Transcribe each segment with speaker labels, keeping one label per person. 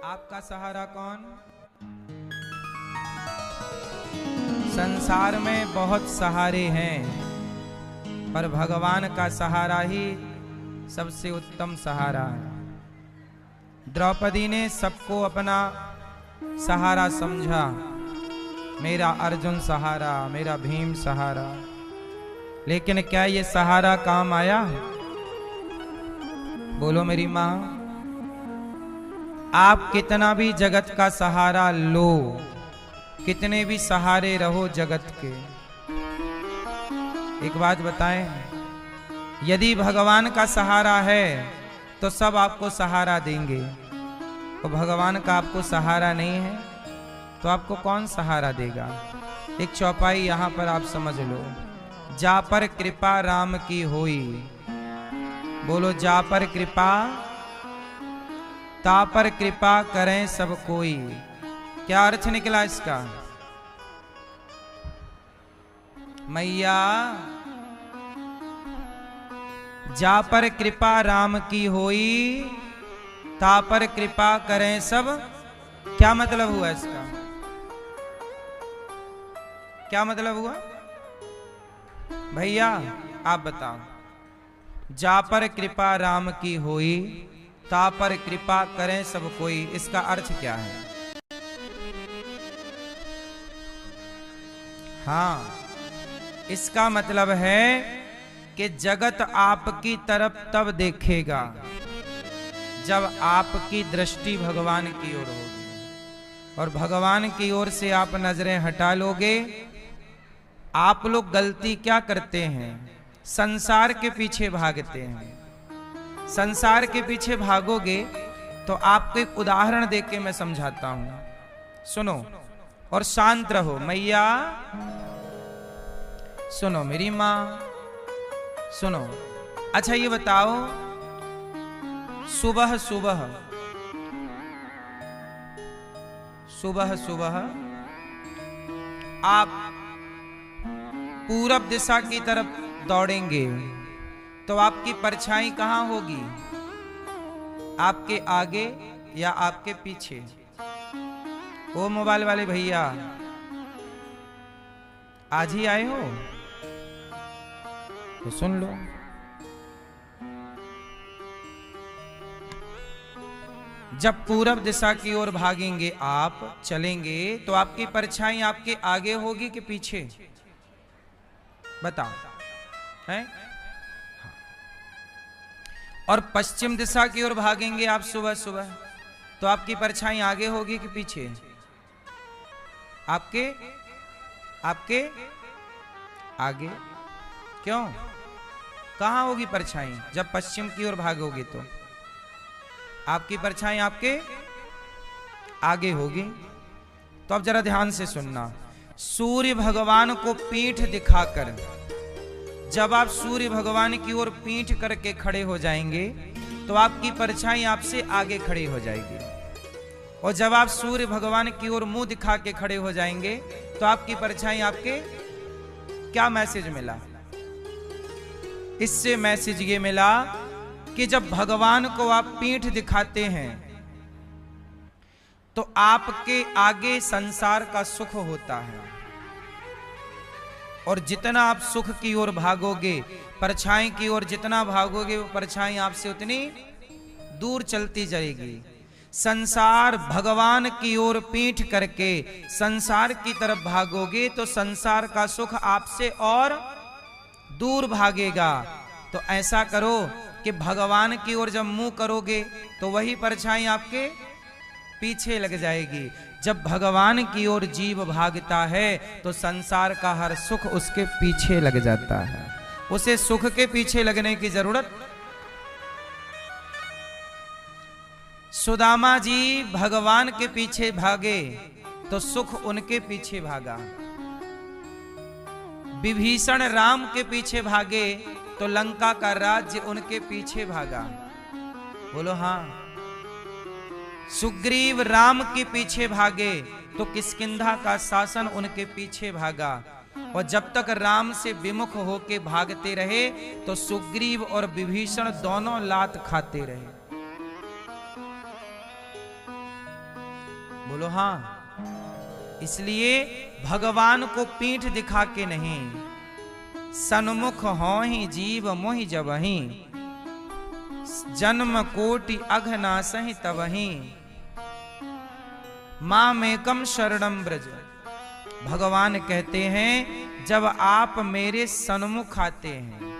Speaker 1: आपका सहारा कौन? संसार में बहुत सहारे हैं, पर भगवान का सहारा ही सबसे उत्तम सहारा है। द्रौपदी ने सबको अपना सहारा समझा, मेरा अर्जुन सहारा, मेरा भीम सहारा। लेकिन क्या ये सहारा काम आया? बोलो मेरी मां। आप कितना भी जगत का सहारा लो, कितने भी सहारे रहो जगत के, एक बात बताएं, यदि भगवान का सहारा है तो सब आपको सहारा देंगे, तो भगवान का आपको सहारा नहीं है तो आपको कौन सहारा देगा? एक चौपाई यहां पर आप समझ लो, जा पर कृपा राम की होई। बोलो, जा पर कृपा ता पर कृपा करें सब कोई। क्या अर्थ निकला इसका? मैया जा पर कृपा राम की होई, ता पर कृपा करें सब। क्या मतलब हुआ इसका? क्या मतलब हुआ भैया, आप बताओ। जा पर कृपा राम की होई, ता पर कृपा करें सब कोई, इसका अर्थ क्या है? हाँ, इसका मतलब है कि जगत आपकी तरफ तब देखेगा जब आपकी दृष्टि भगवान की ओर होगी, और भगवान की ओर से आप नजरें हटा लोगे। आप लोग गलती क्या करते हैं? संसार के पीछे भागते हैं। संसार के पीछे भागोगे तो आपको एक उदाहरण देके के मैं समझाता हूं, सुनो और शांत रहो। मैया सुनो, मेरी मां सुनो। अच्छा ये बताओ, सुबह सुबह सुबह सुबह आप पूरब दिशा की तरफ दौड़ेंगे तो आपकी परछाई कहां होगी? आपके आगे या आपके पीछे? ओ मोबाइल वाले भैया, आज ही आए हो तो सुन लो। जब पूरब दिशा की ओर भागेंगे, आप चलेंगे, तो आपकी परछाई आपके आगे होगी कि पीछे? बताओ हैं? और पश्चिम दिशा की ओर भागेंगे आप सुबह सुबह, तो आपकी परछाई आगे होगी कि पीछे? आपके आपके आगे। क्यों? कहां होगी परछाई? जब पश्चिम की ओर भागोगे तो आपकी परछाई आपके आगे होगी। तो अब जरा ध्यान से सुनना, सूर्य भगवान को पीठ दिखाकर, जब आप सूर्य भगवान की ओर पीठ करके खड़े हो जाएंगे तो आपकी परछाई आपसे आगे खड़ी हो जाएगी, और जब आप सूर्य भगवान की ओर मुंह दिखा के खड़े हो जाएंगे तो आपकी परछाई आपके। क्या मैसेज मिला इससे? मैसेज ये मिला कि जब भगवान को आप पीठ दिखाते हैं तो आपके आगे संसार का सुख होता है, और जितना आप सुख की ओर भागोगे, परछाई की ओर जितना भागोगे, वो परछाई आपसे उतनी दूर चलती जाएगी। संसार भगवान की ओर पीठ करके संसार की तरफ भागोगे तो संसार का सुख आपसे और दूर भागेगा। तो ऐसा करो कि भगवान की ओर जब मुंह करोगे तो वही परछाई आपके पीछे लग जाएगी। जब भगवान की ओर जीव भागता है तो संसार का हर सुख उसके पीछे लग जाता है, उसे सुख के पीछे लगने की जरूरत। सुदामा जी भगवान के पीछे भागे तो सुख उनके पीछे भागा। विभीषण राम के पीछे भागे तो लंका का राज्य उनके पीछे भागा। बोलो हाँ। सुग्रीव राम के पीछे भागे तो किष्किंधा का शासन उनके पीछे भागा, और जब तक राम से विमुख होके भागते रहे तो सुग्रीव और विभीषण दोनों लात खाते रहे। बोलो हाँ। इसलिए भगवान को पीठ दिखा के नहीं, सन्मुख हो ही जीव मोहि जबहि, जन्म कोटि अघनासहि तबहि, मामेकम शरणम ब्रज। भगवान कहते हैं जब आप मेरे सन्मुख आते हैं,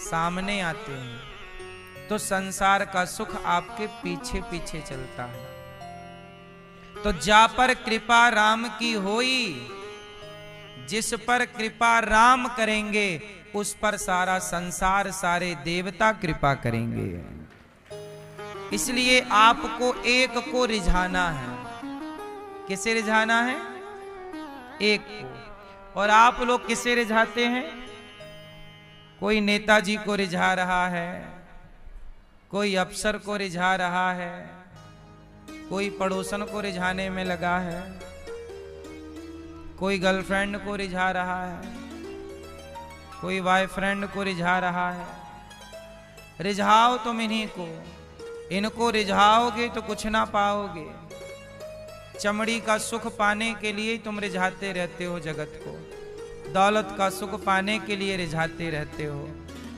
Speaker 1: सामने आते हैं, तो संसार का सुख आपके पीछे पीछे चलता है। तो जा पर कृपा राम की होई, जिस पर कृपा राम करेंगे उस पर सारा संसार, सारे देवता कृपा करेंगे। इसलिए आपको एक को रिझाना है। किसे रिझाना है? एक को। और आप लोग किसे रिझाते हैं? कोई नेताजी को रिझा रहा है, कोई अफसर को रिझा रहा है, कोई पड़ोसन को रिझाने में लगा है, कोई गर्लफ्रेंड को रिझा रहा है, कोई बॉयफ्रेंड को रिझा रहा है। रिझाओ तुम इन्हीं को, इनको रिझाओगे तो कुछ ना पाओगे। चमड़ी का सुख पाने के लिए तुम रिझाते रहते हो जगत को, दौलत का सुख पाने के लिए रिझाते रहते हो,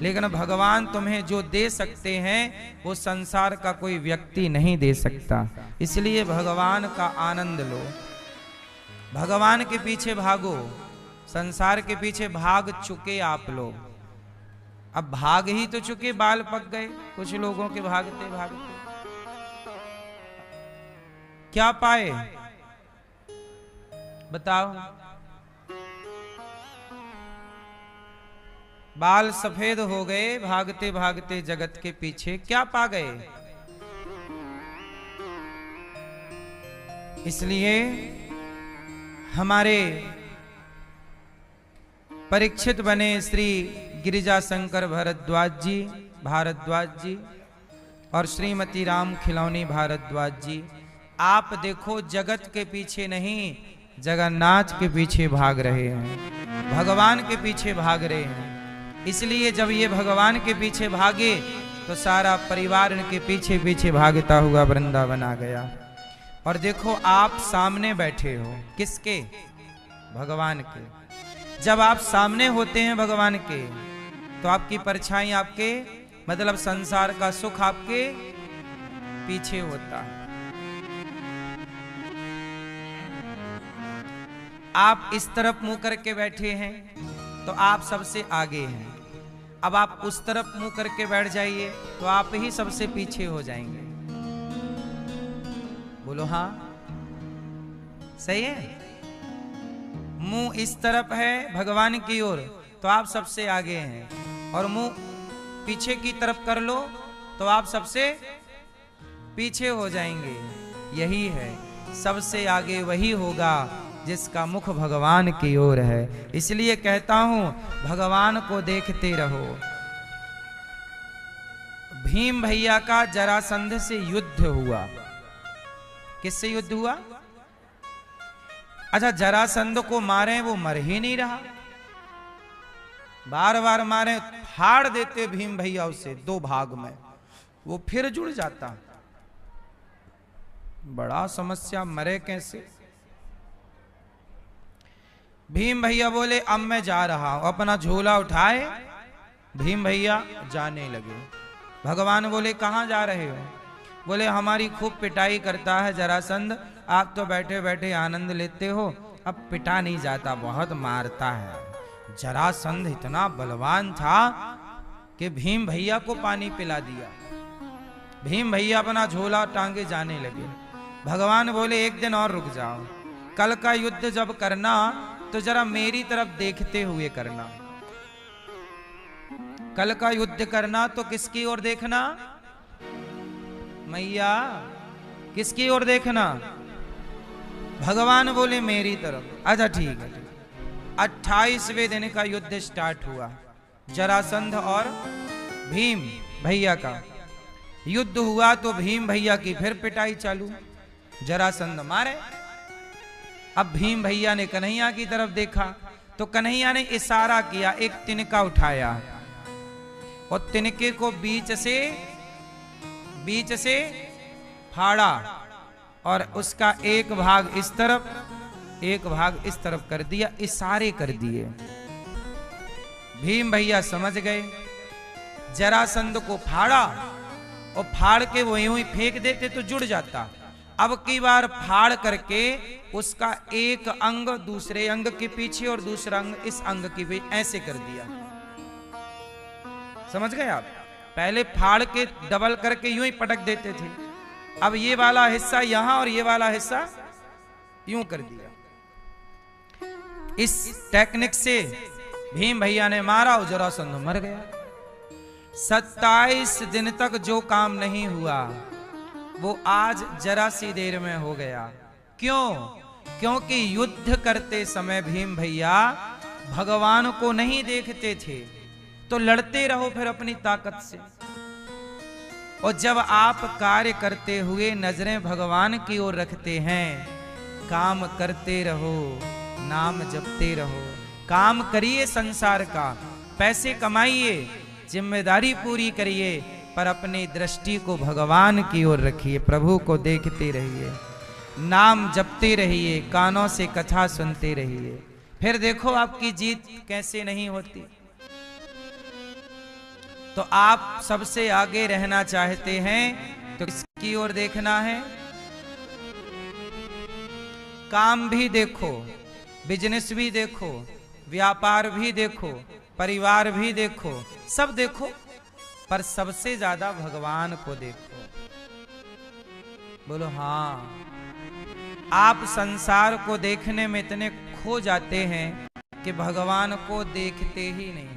Speaker 1: लेकिन भगवान तुम्हें जो दे सकते हैं वो संसार का कोई व्यक्ति नहीं दे सकता। इसलिए भगवान का आनंद लो, भगवान के पीछे भागो। संसार के पीछे भाग चुके आप लोग, अब भाग ही तो चुके, बाल पक गए कुछ लोगों के भागते भागते। क्या पाए बताओ? बाल सफेद हो गए भागते भागते जगत के पीछे, क्या पा गए? इसलिए हमारे परीक्षित बने श्री गिरिजा शंकर भारद्वाज जी और श्रीमती राम खिलौनी भारद्वाज जी, आप देखो जगत के पीछे नहीं, जगन्नाथ के पीछे भाग रहे हैं, भगवान के पीछे भाग रहे हैं। इसलिए जब ये भगवान के पीछे भागे तो सारा परिवार इनके पीछे पीछे भागता हुआ वृंदावन आ गया। और देखो आप सामने बैठे हो, किसके? भगवान के। जब आप सामने होते हैं भगवान के तो आपकी परछाई आपके, मतलब संसार का सुख आपके पीछे होता है। आप इस तरफ मुंह करके बैठे हैं तो आप सबसे आगे हैं। अब आप उस तरफ मुंह करके बैठ जाइए तो आप ही सबसे पीछे हो जाएंगे। बोलो हाँ, सही है। मुंह इस तरफ है भगवान की ओर तो आप सबसे आगे हैं, और मुंह पीछे की तरफ कर लो तो आप सबसे पीछे हो जाएंगे। यही है, सबसे आगे वही होगा जिसका मुख भगवान की ओर है। इसलिए कहता हूं भगवान को देखते रहो। भीम भैया का जरासंध से युद्ध हुआ। किससे युद्ध हुआ? अच्छा, जरासंध को मारे, वो मर ही नहीं रहा, बार बार मारे, फाड़ देते भीम भैया उसे दो भाग में, वो फिर जुड़ जाता। बड़ा समस्या, मरे कैसे? भीम भैया बोले अब मैं जा रहा हूं, अपना झोला उठाए भीम भैया जाने लगे। भगवान बोले कहां जा रहे हो? बोले हमारी खूब पिटाई करता है जरासंध, आप तो बैठे बैठे आनंद लेते हो, अब पिटा नहीं जाता, बहुत मारता है। जरासंध इतना बलवान था कि भीम भैया को पानी पिला दिया। भीम भैया अपना झोला टांगे जाने लगे। भगवान बोले एक दिन और रुक जाओ, कल का युद्ध जब करना तो जरा मेरी तरफ देखते हुए करना। कल का युद्ध करना तो किसकी ओर देखना? मैया, किसकी ओर देखना? भगवान बोले मेरी तरफ। अच्छा ठीक है। 28वें दिन का युद्ध स्टार्ट हुआ, जरासंध और भीम भैया का युद्ध हुआ। तो भीम भैया की फिर पिटाई चालू, जरासंध मारे। अब भीम भैया ने कन्हैया की तरफ देखा तो कन्हैया ने इशारा किया, एक तिनका उठाया और तिनके को बीच से फाड़ा और उसका एक भाग इस तरफ एक भाग इस तरफ कर दिया, इशारे कर दिए। भीम भैया समझ गए, जरासंध को फाड़ा और फाड़ के वो यूं ही फेंक देते तो जुड़ जाता। अब की बार फाड़ करके उसका एक अंग दूसरे अंग के पीछे और दूसरा अंग इस अंग के पीछे ऐसे कर दिया। समझ गए आप? पहले फाड़ के डबल करके यूं ही पटक देते थे, अब ये वाला हिस्सा यहां और ये वाला हिस्सा यूं कर दिया। इस टेक्निक से भीम भैया ने मारा और जरासंध मर गया। 27 दिन तक जो काम नहीं हुआ वो आज जरा सी देर में हो गया। क्यों? क्योंकि युद्ध करते समय भीम भैया भगवान को नहीं देखते थे, तो लड़ते रहो फिर अपनी ताकत से। और जब आप कार्य करते हुए नजरें भगवान की ओर रखते हैं, काम करते रहो, नाम जपते रहो, काम करिए संसार का, पैसे कमाइए, जिम्मेदारी पूरी करिए, पर अपनी दृष्टि को भगवान की ओर रखिए, प्रभु को देखते रहिए, नाम जपते रहिए, कानों से कथा सुनते रहिए। फिर देखो आपकी जीत कैसे नहीं होती। तो आप सबसे आगे रहना चाहते हैं तो किसकी ओर देखना है? काम भी देखो, बिजनेस भी देखो, व्यापार भी देखो, परिवार भी देखो, सब देखो, पर सबसे ज्यादा भगवान को देखो। बोलो हाँ। आप संसार को देखने में इतने खो जाते हैं कि भगवान को देखते ही नहीं।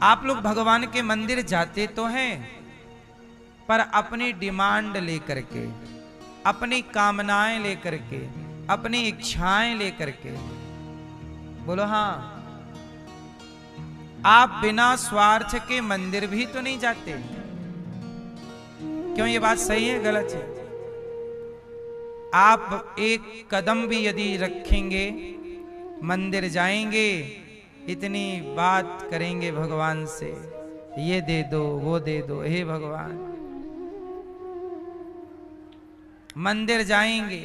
Speaker 1: आप लोग भगवान के मंदिर जाते तो हैं, पर अपनी डिमांड लेकर के, अपनी कामनाएं लेकर के, अपनी इच्छाएं लेकर के। बोलो हाँ। आप बिना स्वार्थ के मंदिर भी तो नहीं जाते। क्यों? ये बात सही है गलत है? आप एक कदम भी यदि रखेंगे, मंदिर जाएंगे, इतनी बात करेंगे भगवान से, ये दे दो, वो दे दो, हे भगवान। मंदिर जाएंगे,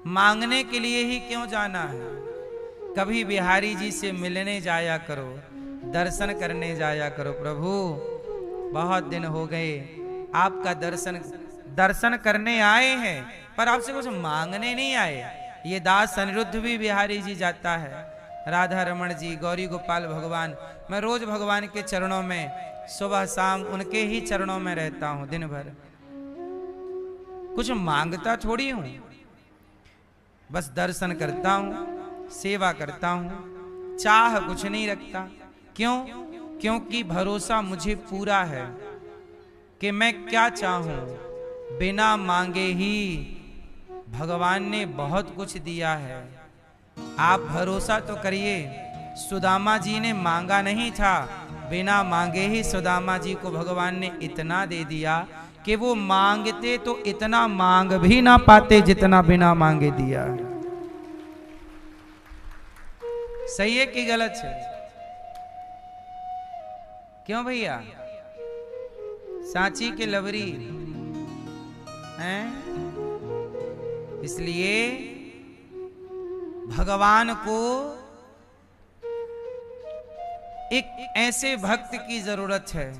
Speaker 1: मांगने के लिए ही क्यों जाना है? कभी बिहारी जी से मिलने जाया करो, दर्शन करने जाया करो। प्रभु बहुत दिन हो गए आपका दर्शन करने आए हैं, पर आपसे कुछ मांगने नहीं आए। ये दास अनिरुद्ध भी बिहारी जी जाता है, राधा रमण जी, गौरी गोपाल भगवान। मैं रोज भगवान के चरणों में सुबह शाम उनके ही चरणों में रहता हूं दिन भर। कुछ मांगता थोड़ी हूं, बस दर्शन करता हूं, सेवा करता हूं, चाह कुछ नहीं रखता। क्यों? क्योंकि भरोसा मुझे पूरा है कि मैं क्या चाहूं, बिना मांगे ही भगवान ने बहुत कुछ दिया है। आप भरोसा तो करिए, सुदामा जी ने मांगा नहीं था, बिना मांगे ही सुदामा जी को भगवान ने इतना दे दिया कि वो मांगते तो इतना मांग भी ना पाते जितना बिना मांगे दिया। सही है कि गलत है? क्यों भैया? सांची के लवरी हैं? इसलिए भगवान को एक ऐसे भक्त की जरूरत है।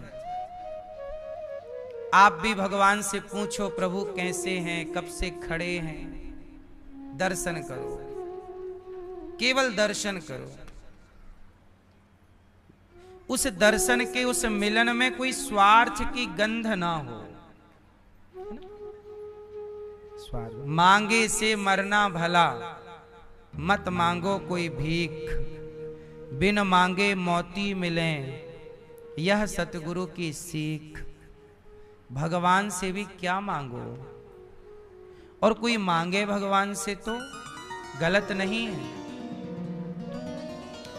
Speaker 1: आप भी भगवान से पूछो, प्रभु कैसे हैं, कब से खड़े हैं? दर्शन करो, केवल दर्शन करो। उस दर्शन के, उस मिलन में कोई स्वार्थ की गंध ना हो। मांगे से मरना भला, मत मांगो कोई भीख, बिन मांगे मोती मिले, यह सतगुरु की सीख। भगवान से भी क्या मांगो, और कोई मांगे भगवान से तो गलत नहीं है।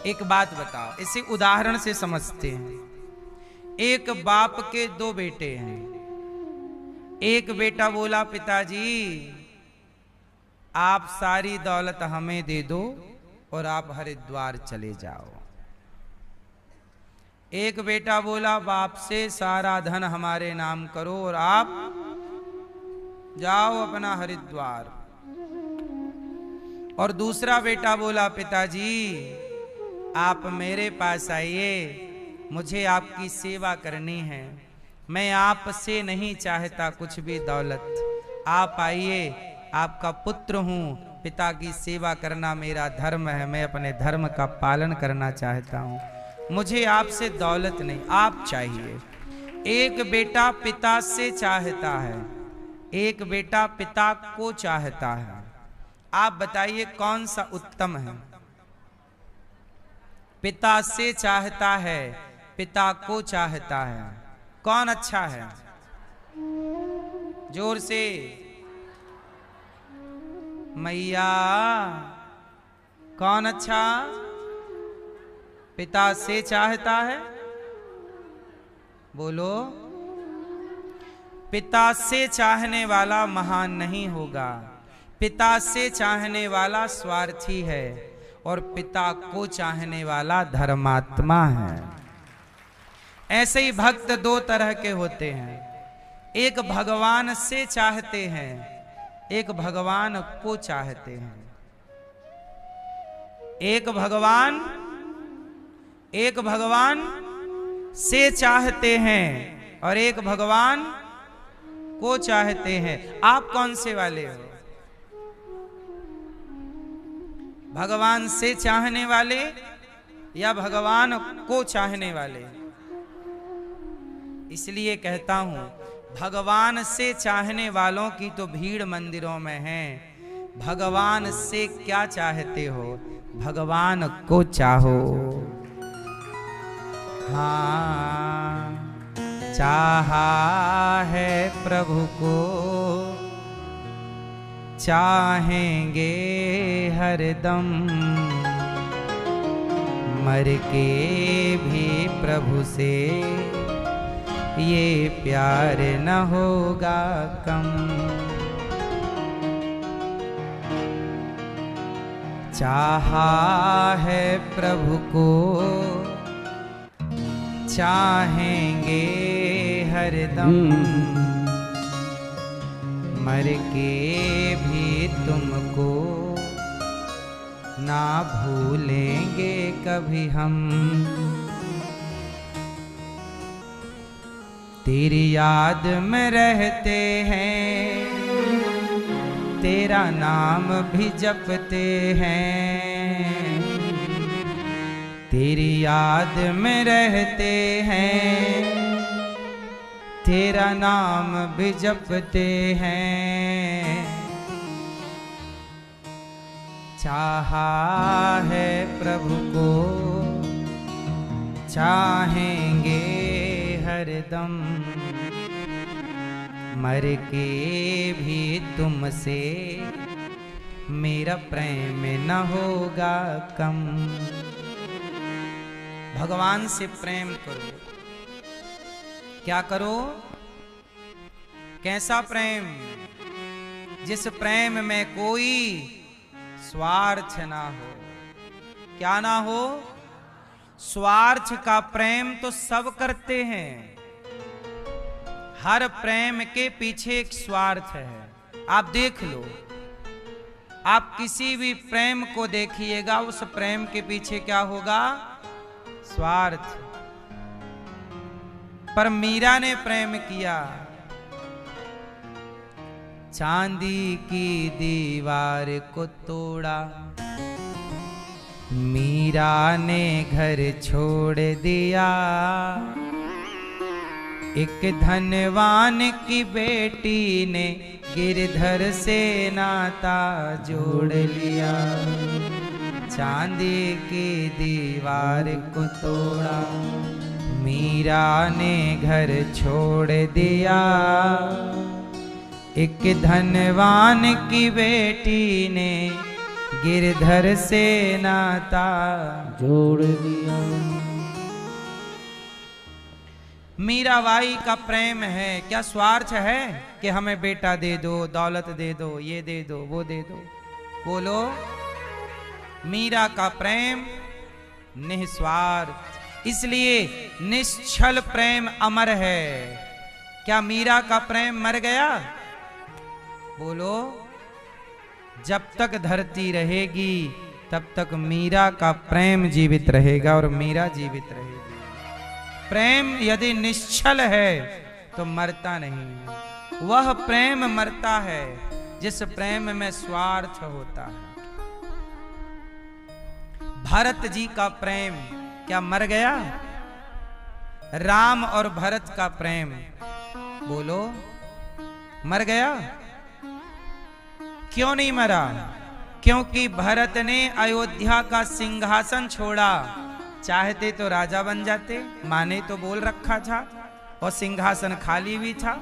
Speaker 1: एक बात बताओ, इसे उदाहरण से समझते हैं। एक बाप के दो बेटे हैं। एक बेटा बोला, पिताजी आप सारी दौलत हमें दे दो और आप हरिद्वार चले जाओ। एक बेटा बोला, बाप से सारा धन हमारे नाम करो और आप जाओ अपना हरिद्वार। और दूसरा बेटा बोला, पिताजी आप मेरे पास आइए, मुझे आपकी सेवा करनी है। मैं आपसे नहीं चाहता कुछ भी दौलत, आप आइए, आपका पुत्र हूं, पिता की सेवा करना मेरा धर्म है, मैं अपने धर्म का पालन करना चाहता हूं, मुझे आपसे दौलत नहीं, आप चाहिए। एक बेटा पिता से चाहता है, एक बेटा पिता को चाहता है। आप बताइए कौन सा उत्तम है? पिता से चाहता है, पिता को चाहता है, कौन अच्छा है? जोर से मैया, कौन अच्छा? पिता से चाहता है, बोलो। पिता से चाहने वाला महान नहीं होगा, पिता से चाहने वाला स्वार्थी है, और पिता को चाहने वाला धर्मात्मा है। ऐसे ही भक्त दो तरह के होते हैं, एक भगवान से चाहते हैं, एक भगवान को चाहते हैं। एक भगवान से चाहते हैं और एक भगवान को चाहते हैं। आप कौन से वाले हो? भगवान से चाहने वाले या भगवान को चाहने वाले? इसलिए कहता हूं, भगवान से चाहने वालों की तो भीड़ मंदिरों में है। भगवान से क्या चाहते हो? भगवान को चाहो। हाँ, चाहा है प्रभु को, चाहेंगे हरदम, मर के भी प्रभु से ये प्यार न होगा कम। चाहा है प्रभु को, चाहेंगे हरदम, मर के भी तुमको ना भूलेंगे कभी हम। तेरी याद में रहते हैं, तेरा नाम भी जपते हैं। तेरी याद में रहते हैं, तेरा नाम भी जपते हैं। चाहा है प्रभु को, चाहेंगे हरदम, मर के भी तुमसे मेरा प्रेम न होगा कम। भगवान से प्रेम करो। क्या करो? कैसा प्रेम? जिस प्रेम में कोई स्वार्थ ना हो। क्या ना हो? स्वार्थ का प्रेम तो सब करते हैं, हर प्रेम के पीछे एक स्वार्थ है। आप देख लो, आप किसी भी प्रेम को देखिएगा, उस प्रेम के पीछे क्या होगा? स्वार्थ। पर मीरा ने प्रेम किया। चांदी की दीवार को तोड़ा, मीरा ने घर छोड़ दिया। एक धनवान की बेटी ने गिरधर से नाता जोड़ लिया। चांदी की दीवार को तोड़ा, मीरा ने घर छोड़ दिया। एक धनवान की बेटी ने गिरधर से नाता जोड़ दिया। मीराबाई का प्रेम है, क्या स्वार्थ है कि हमें बेटा दे दो, दौलत दे दो, ये दे दो, वो दे दो? बोलो। मीरा का प्रेम निस्वार्थ, इसलिए निश्चल प्रेम अमर है। क्या मीरा का प्रेम मर गया? बोलो, जब तक धरती रहेगी तब तक मीरा का प्रेम जीवित रहेगा और मीरा जीवित रहेगी। प्रेम यदि निश्चल है तो मरता नहीं है। वह प्रेम मरता है जिस प्रेम में स्वार्थ होता है। भरत जी का प्रेम क्या मर गया? राम और भरत का प्रेम बोलो मर गया? क्यों नहीं मरा? क्योंकि भरत ने अयोध्या का सिंहासन छोड़ा। चाहते तो राजा बन जाते, मां ने तो बोल रखा था, और सिंहासन खाली भी था,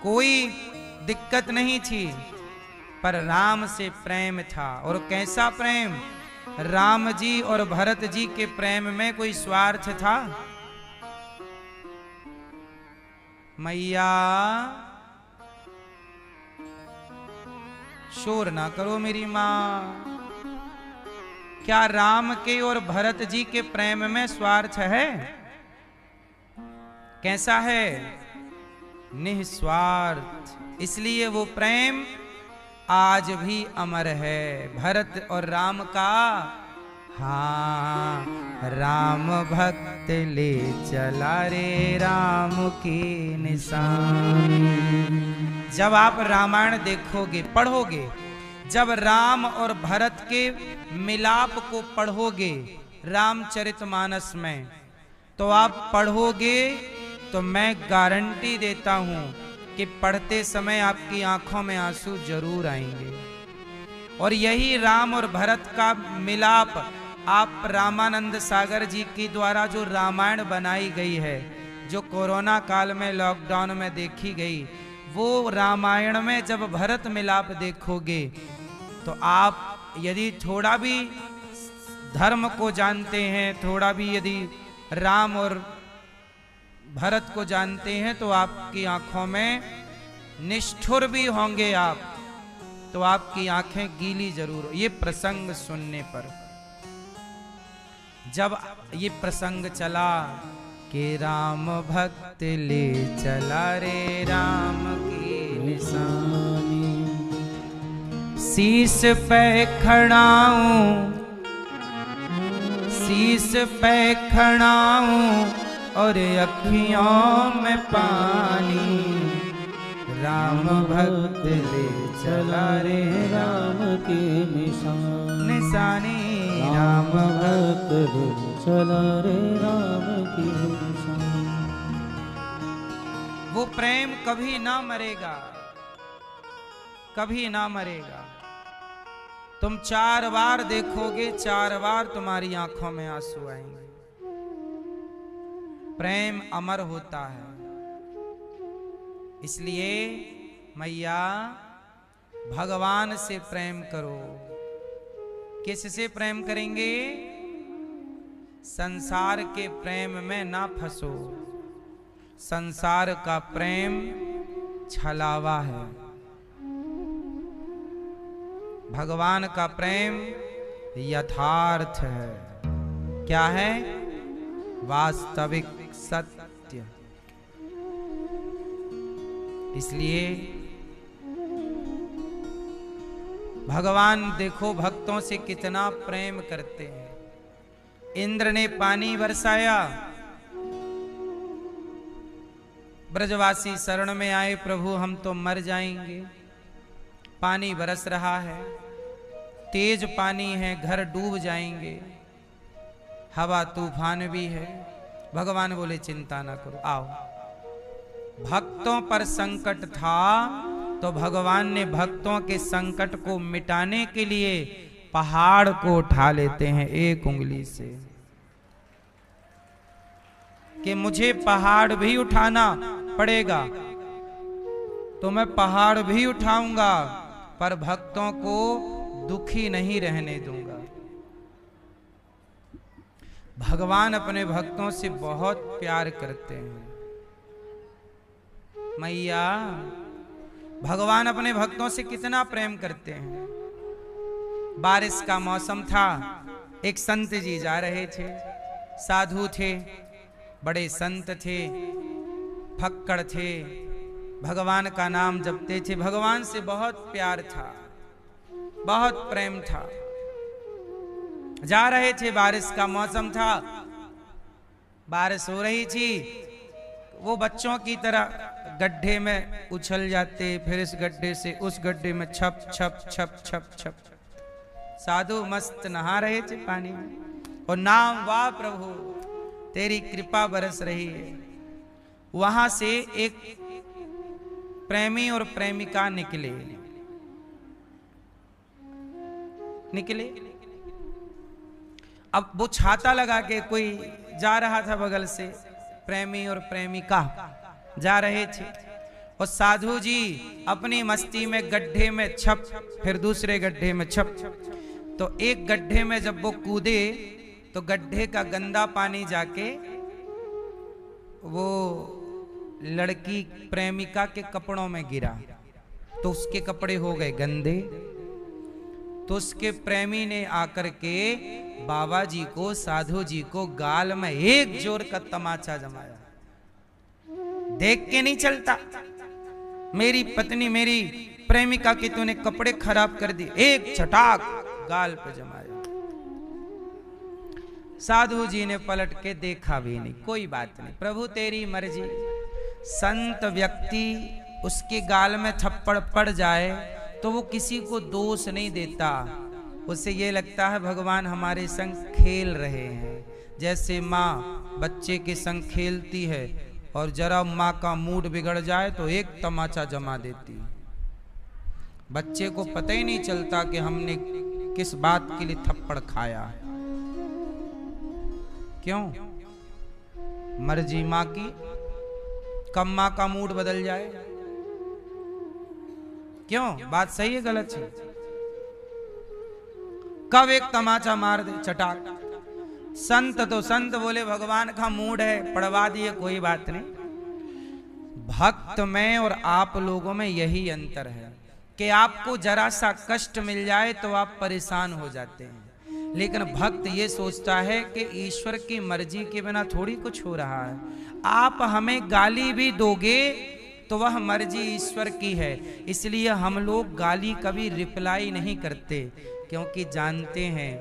Speaker 1: कोई दिक्कत नहीं थी। पर राम से प्रेम था। और कैसा प्रेम? राम जी और भरत जी के प्रेम में कोई स्वार्थ था? मैया शोर ना करो मेरी मां। क्या राम के और भरत जी के प्रेम में स्वार्थ है? कैसा है? निस्वार्थ। इसलिए वो प्रेम आज भी अमर है। भरत और राम का, हाँ, राम भक्त ले चला रे राम की निशानी। जब आप रामायण देखोगे, पढ़ोगे, जब राम और भरत के मिलाप को पढ़ोगे रामचरितमानस में, तो आप पढ़ोगे तो मैं गारंटी देता हूं कि पढ़ते समय आपकी आंखों में आंसू जरूर आएंगे। और यही राम और भरत का मिलाप आप रामानंद सागर जी की द्वारा जो रामायण बनाई गई है, जो कोरोना काल में लॉकडाउन में देखी गई, वो रामायण में जब भरत मिलाप देखोगे तो आप यदि थोड़ा भी धर्म को जानते हैं, थोड़ा भी यदि राम और भरत को जानते हैं, तो आपकी आंखों में, निष्ठुर भी होंगे आप तो आपकी आंखें गीली जरूर। ये प्रसंग सुनने पर, जब ये प्रसंग चला कि राम भक्त ले चला रे राम की निशानी, शीस पे खड़ाऊं, शीस पे खड़ाऊं और अखियों में पानी, राम भक्त ले चला रे राम की निशानी, राम भक्त ले चला रे राम की निशानी। वो प्रेम कभी ना मरेगा, कभी ना मरेगा। तुम 4 बार देखोगे, 4 बार तुम्हारी आंखों में आंसू आएंगे। प्रेम अमर होता है। इसलिए मैया भगवान से प्रेम करो। किससे प्रेम करेंगे? संसार के प्रेम में ना फंसो। संसार का प्रेम छलावा है। भगवान का प्रेम यथार्थ है। क्या है? वास्तविक सत्य। इसलिए भगवान देखो भक्तों से कितना प्रेम करते हैं। इंद्र ने पानी बरसाया, ब्रजवासी शरण में आए, प्रभु हम तो मर जाएंगे। पानी बरस रहा है, तेज पानी है, घर डूब जाएंगे, हवा तूफान भी है। भगवान बोले चिंता ना करो, आओ। भक्तों पर संकट था तो भगवान ने भक्तों के संकट को मिटाने के लिए पहाड़ को उठा लेते हैं एक उंगली से, कि मुझे पहाड़ भी उठाना पड़ेगा तो मैं पहाड़ भी उठाऊंगा, पर भक्तों को दुखी नहीं रहने दूंगा। भगवान अपने भक्तों से बहुत प्यार करते हैं। मैया भगवान अपने भक्तों से कितना प्रेम करते हैं। बारिश का मौसम था, एक संत जी जा रहे थे, साधु थे, बड़े संत थे, फक्कड़ थे, भगवान का नाम जपते थे। भगवान से बहुत प्यार था, बहुत प्रेम था। जा रहे थे, बारिश का मौसम था, बारिश हो रही थी। वो बच्चों की तरह गड्ढे में उछल जाते, फिर इस गड्ढे से उस गड्ढे में छप छप छप छप छप। साधु मस्त नहा रहे थे पानी में और नाम, वाह प्रभु तेरी कृपा बरस रही है। वहां से एक प्रेमी और प्रेमिका निकले। अब वो छाता लगा के कोई जा रहा था बगल से, प्रेमी और प्रेमिका जा रहे थे और साधु जी अपनी मस्ती में गड्ढे में छप, फिर दूसरे गड्ढे में छप। तो एक गड्ढे में जब वो कूदे तो गड्ढे का गंदा पानी जाके वो लड़की प्रेमिका के कपड़ों में गिरा, तो उसके कपड़े हो गए गंदे। तो उसके प्रेमी ने आकर के बाबा जी को, साधु जी को गाल में एक जोर का तमाचा जमाया। देख के नहीं चलता, मेरी पत्नी, मेरी प्रेमिका के तूने कपड़े खराब कर दिए, एक छटाक गाल पे जमाया। साधु जी ने पलट के देखा भी नहीं, कोई बात नहीं, प्रभु तेरी मर्जी। संत व्यक्ति उसके गाल में थप्पड़ पड़ जाए तो वो किसी को दोष नहीं देता, उसे ये लगता है भगवान हमारे संग खेल रहे हैं। जैसे माँ बच्चे के संग खेलती है और जरा माँ का मूड बिगड़ जाए तो एक तमाचा जमा देती है। बच्चे को पता ही नहीं चलता कि हमने किस बात के लिए थप्पड़ खाया। क्यों? मर्जी माँ की, कब माँ का मूड बदल जाए। क्यों? बात सही है गलत है? कब एक तमाचा मार दे चटाक। संत तो संत बोले भगवान का मूड है, पढ़वा दिए, कोई बात नहीं। भक्त में और आप लोगों में यही अंतर है कि आपको जरा सा कष्ट मिल जाए तो आप परेशान हो जाते हैं, लेकिन भक्त ये सोचता है कि ईश्वर की मर्जी के बिना थोड़ी कुछ हो रहा है। आप हमें गाली भी दोगे तो वह मर्जी ईश्वर की है, इसलिए हम लोग गाली कभी रिप्लाई नहीं करते, क्योंकि जानते हैं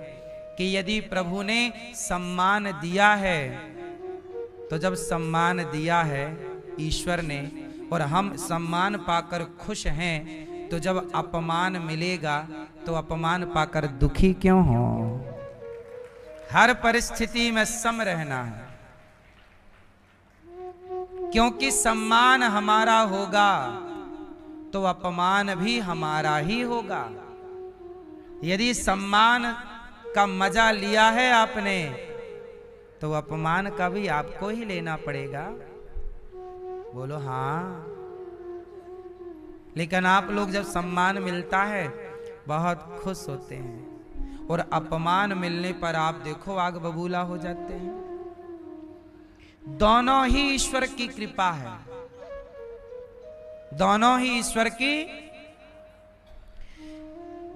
Speaker 1: कि यदि प्रभु ने सम्मान दिया है तो जब सम्मान दिया है ईश्वर ने और हम सम्मान पाकर खुश हैं, तो जब अपमान मिलेगा तो अपमान पाकर दुखी क्यों हो। हर परिस्थिति में सम रहना है, क्योंकि सम्मान हमारा होगा तो अपमान भी हमारा ही होगा। यदि सम्मान का मजा लिया है आपने तो अपमान का भी आपको ही लेना पड़ेगा। बोलो हाँ। लेकिन आप लोग जब सम्मान मिलता है बहुत खुश होते हैं और अपमान मिलने पर आप देखो आग बबूला हो जाते हैं। दोनों ही ईश्वर की कृपा है, दोनों ही ईश्वर की।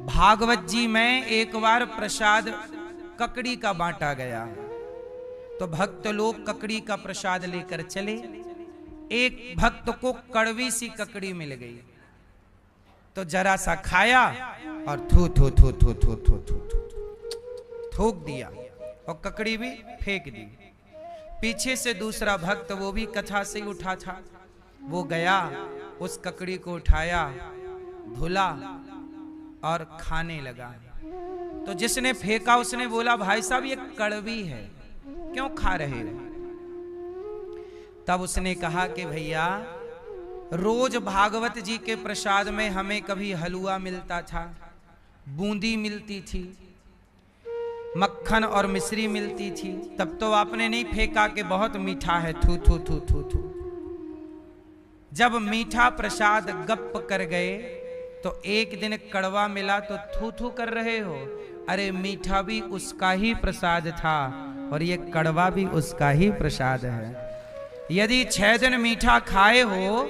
Speaker 1: भागवत जी में एक बार प्रसाद ककड़ी का बांटा गया, तो भक्त लोग ककड़ी का प्रसाद लेकर चले। एक भक्त को कड़वी सी ककड़ी मिल गई, तो जरा सा खाया और थू थू थू थू थू थू थू थूक दिया और ककड़ी भी फेंक दी। पीछे से दूसरा भक्त, वो भी कथा से उठा था, वो गया, उस ककड़ी को उठाया, धुला और खाने लगा। तो जिसने फेंका उसने बोला भाई साहब ये कड़वी है, क्यों खा रहे हो? तब उसने कहा कि भैया रोज भागवत जी के प्रसाद में हमें कभी हलवा मिलता था, बूंदी मिलती थी, मक्खन और मिश्री मिलती थी, तब तो आपने नहीं फेंका कि बहुत मीठा है, थू थू थू थू थू। जब मीठा प्रसाद गप कर गए तो एक दिन कड़वा मिला तो थू थू कर रहे हो। अरे मीठा भी उसका ही प्रसाद था और ये कड़वा भी उसका ही प्रसाद है। यदि 6 दिन मीठा खाए हो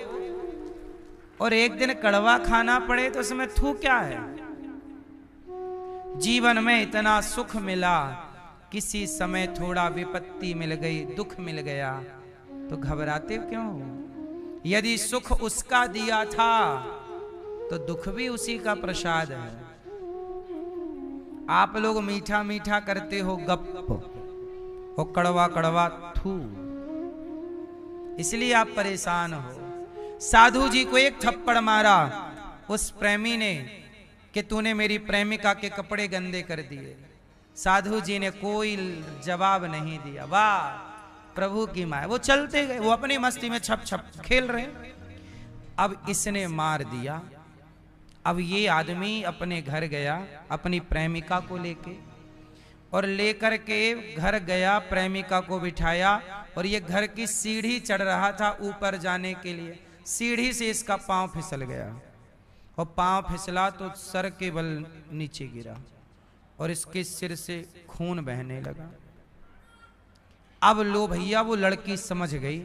Speaker 1: और एक दिन कड़वा खाना पड़े तो उसमें थू क्या है? जीवन में इतना सुख मिला, किसी समय थोड़ा विपत्ति मिल गई, दुख मिल गया, तो घबराते क्यों हो? यदि सुख उसका दिया था तो दुख भी उसी का प्रसाद है। आप लोग मीठा मीठा करते हो गप और कड़वा कड़वा थू, इसलिए आप परेशान हो। साधु जी को एक थप्पड़ मारा उस प्रेमी ने कि तूने मेरी प्रेमिका के कपड़े गंदे कर दिए। साधु जी ने कोई जवाब नहीं दिया। वाह प्रभु की माया। वो चलते गए, वो अपनी मस्ती में छप छप खेल रहे। अब इसने मार दिया। अब ये आदमी अपने घर गया अपनी प्रेमिका को लेके, और लेकर के घर गया, प्रेमिका को बिठाया, और ये घर की सीढ़ी चढ़ रहा था ऊपर जाने के लिए। सीढ़ी से इसका पांव फिसल गया, और पांव फिसला तो सर के बल नीचे गिरा और इसके सिर से खून बहने लगा। अब लो भैया, वो लड़की समझ गई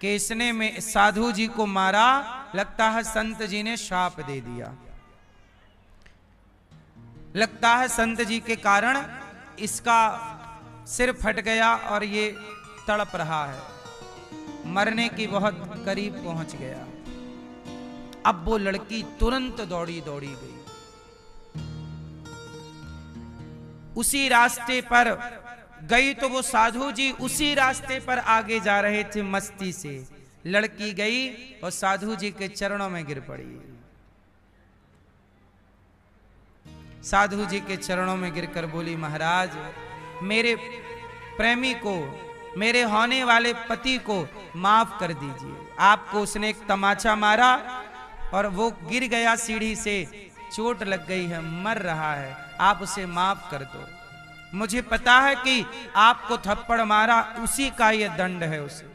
Speaker 1: कि इसने में साधु जी को मारा, लगता है संत जी ने शाप दे दिया, लगता है संत जी के कारण इसका सिर फट गया और ये तड़प रहा है, मरने की बहुत करीब पहुंच गया। अब वो लड़की तुरंत दौड़ी दौड़ी गई। उसी रास्ते पर गई तो वो साधु जी उसी रास्ते पर आगे जा रहे थे मस्ती से। लड़की गई और साधु जी के चरणों में गिर पड़ी। साधु जी के चरणों में गिरकर बोली, महाराज मेरे प्रेमी को, मेरे होने वाले पति को माफ कर दीजिए। आपको उसने एक तमाचा मारा और वो गिर गया सीढ़ी से, चोट लग गई है, मर रहा है, आप उसे माफ कर दो। मुझे पता है कि आपको थप्पड़ मारा उसी का ये दंड है उसे।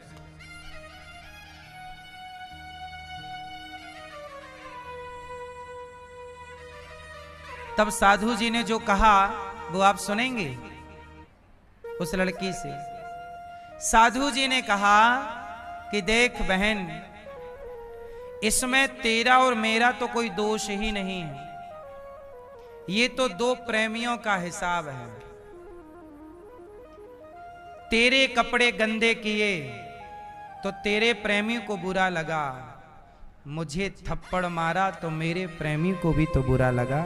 Speaker 1: तब साधु जी ने जो कहा वो आप सुनेंगे। उस लड़की से साधु जी ने कहा कि देख बहन, इसमें तेरा और मेरा तो कोई दोष ही नहीं है, ये तो दो प्रेमियों का हिसाब है। तेरे कपड़े गंदे किए तो तेरे प्रेमी को बुरा लगा, मुझे थप्पड़ मारा तो मेरे प्रेमी को भी तो बुरा लगा।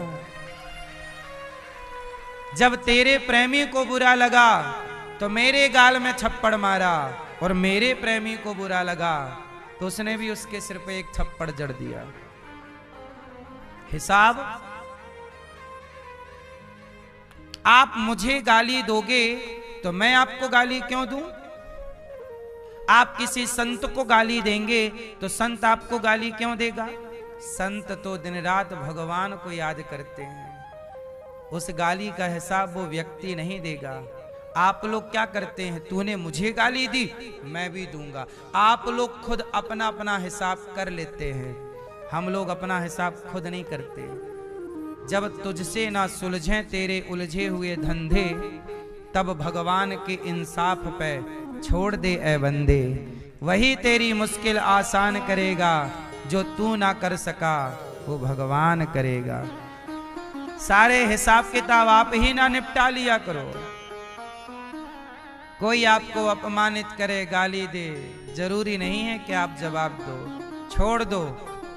Speaker 1: जब तेरे प्रेमी को बुरा लगा तो मेरे गाल में थप्पड़ मारा, और मेरे प्रेमी को बुरा लगा तो उसने भी उसके सिर पे एक थप्पड़ जड़ दिया। हिसाब। आप मुझे गाली दोगे तो मैं आपको गाली क्यों दूं? आप किसी संत को गाली देंगे तो संत आपको गाली क्यों देगा? संत तो दिन रात भगवान को याद करते हैं, उस गाली का हिसाब वो व्यक्ति नहीं देगा। आप लोग क्या करते हैं, तूने मुझे गाली दी मैं भी दूंगा। आप लोग खुद अपना अपना हिसाब कर लेते हैं, हम लोग अपना हिसाब खुद नहीं करते। जब तुझसे ना सुलझे तेरे उलझे हुए धंधे, तब भगवान के इंसाफ पे छोड़ दे ए बंदे। वही तेरी मुश्किल आसान करेगा, जो तू ना कर सका वो भगवान करेगा। सारे हिसाब किताब आप ही ना निपटा लिया करो। कोई आपको अपमानित करे, गाली दे, जरूरी नहीं है कि आप जवाब दो, छोड़ दो,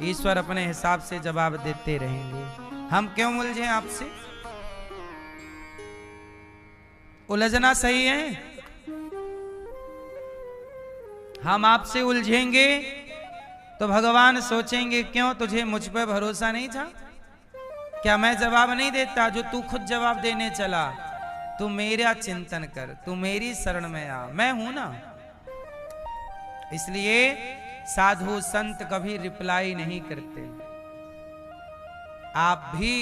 Speaker 1: ईश्वर अपने हिसाब से जवाब देते रहेंगे। हम क्यों उलझे आपसे? उलझना सही है? हम आपसे उलझेंगे तो भगवान सोचेंगे क्यों तुझे मुझ पर भरोसा नहीं था? क्या मैं जवाब नहीं देता जो तू खुद जवाब देने चला? तू मेरा चिंतन कर, तू मेरी शरण में आ, मैं हूं ना। इसलिए साधु संत कभी रिप्लाई नहीं करते। आप भी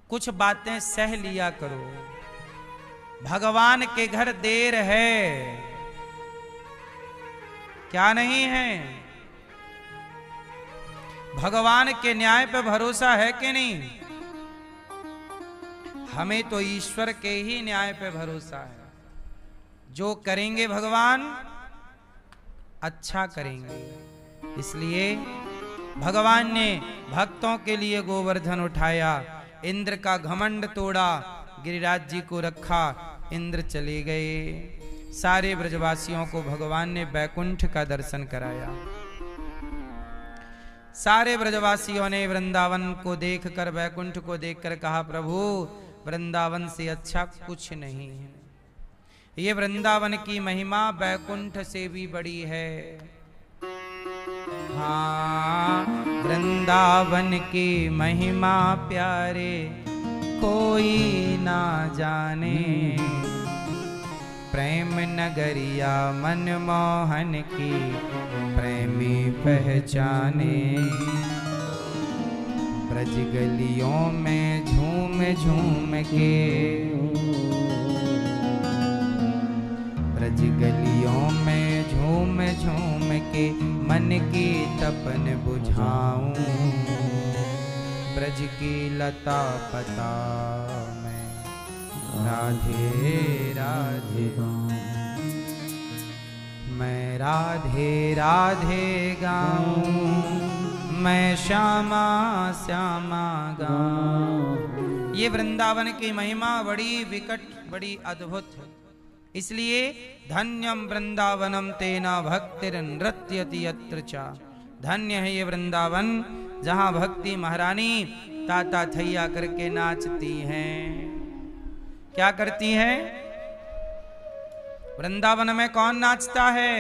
Speaker 1: कुछ बातें सह लिया करो। भगवान के घर देर है, क्या नहीं है? भगवान के न्याय पे भरोसा है कि नहीं? हमें तो ईश्वर के ही न्याय पे भरोसा है। जो करेंगे भगवान अच्छा करेंगे। इसलिए भगवान ने भक्तों के लिए गोवर्धन उठाया, इंद्र का घमंड तोड़ा, गिरिराज जी को रखा, इंद्र चले गए। सारे ब्रजवासियों को भगवान ने बैकुंठ का दर्शन कराया। सारे ब्रजवासियों ने वृंदावन को देखकर, बैकुंठ को देखकर कहा, प्रभु वृंदावन से अच्छा कुछ नहीं है। ये वृंदावन की महिमा बैकुंठ से भी बड़ी है। हाँ, वृंदावन की महिमा प्यारे कोई ना जाने, प्रेम नगरिया मनमोहन की प्रेमी पहचाने। ब्रज गलियों में झूम झूम के, ब्रज गलियों में झूम झूम के मन की तपन बुझाऊं। ब्रज की लता पता में राधे राधे मैं राधे राधे गाऊं, मैं श्यामा श्यामा गाऊं। ये वृंदावन की महिमा बड़ी विकट, बड़ी अद्भुत है। इसलिए धन्यम वृंदावनम तेना भक्तिर नृत्यति यत्र चा। धन्य है ये वृंदावन जहां भक्ति महारानी ताता थैया करके नाचती हैं। क्या करती हैं? वृंदावन में कौन नाचता है?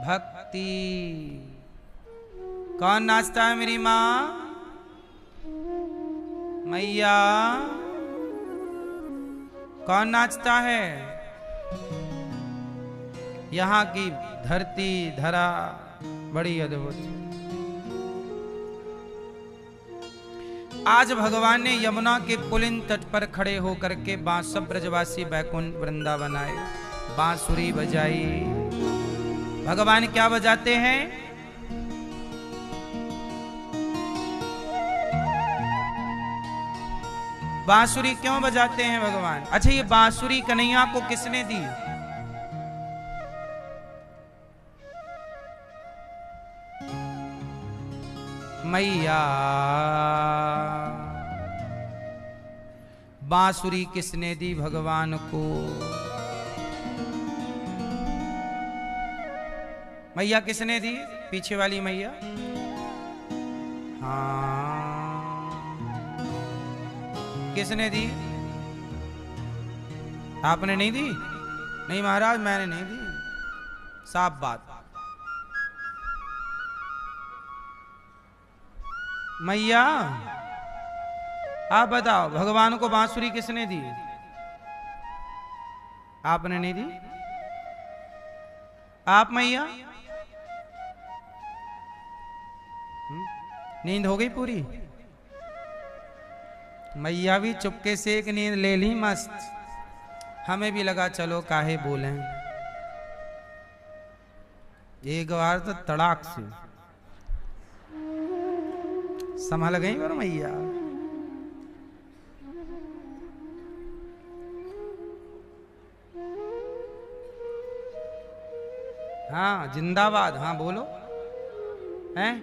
Speaker 1: भक्ति। कौन नाचता है मेरी माँ? मैया। कौन नाचता है? यहाँ की धरती धरा बड़ी अद्भुत। आज भगवान ने यमुना के पुलिन तट पर खड़े होकर के सब ब्रजवासी बैकुंठ वृंदावन आए, बांसुरी बजाई। भगवान क्या बजाते हैं? बांसुरी क्यों बजाते हैं भगवान? अच्छा, ये बांसुरी कन्हैया को किसने दी? मैया। बांसुरी किसने दी भगवान को? मैया किसने दी? पीछे वाली मैया। हाँ, किसने दी? आपने नहीं दी? नहीं महाराज, मैंने नहीं दी। साफ बात। मैया, आप बताओ, भगवान को बांसुरी किसने दी? आपने नहीं दी? आप मैया? नींद हो गई पूरी? मैया भी चुपके से एक नींद ले ली मस्त। हमें भी लगा चलो काहे बोलें। एक बार तो तड़ाक से संभल गई और मैया। हाँ जिंदाबाद। हाँ बोलो। हैं?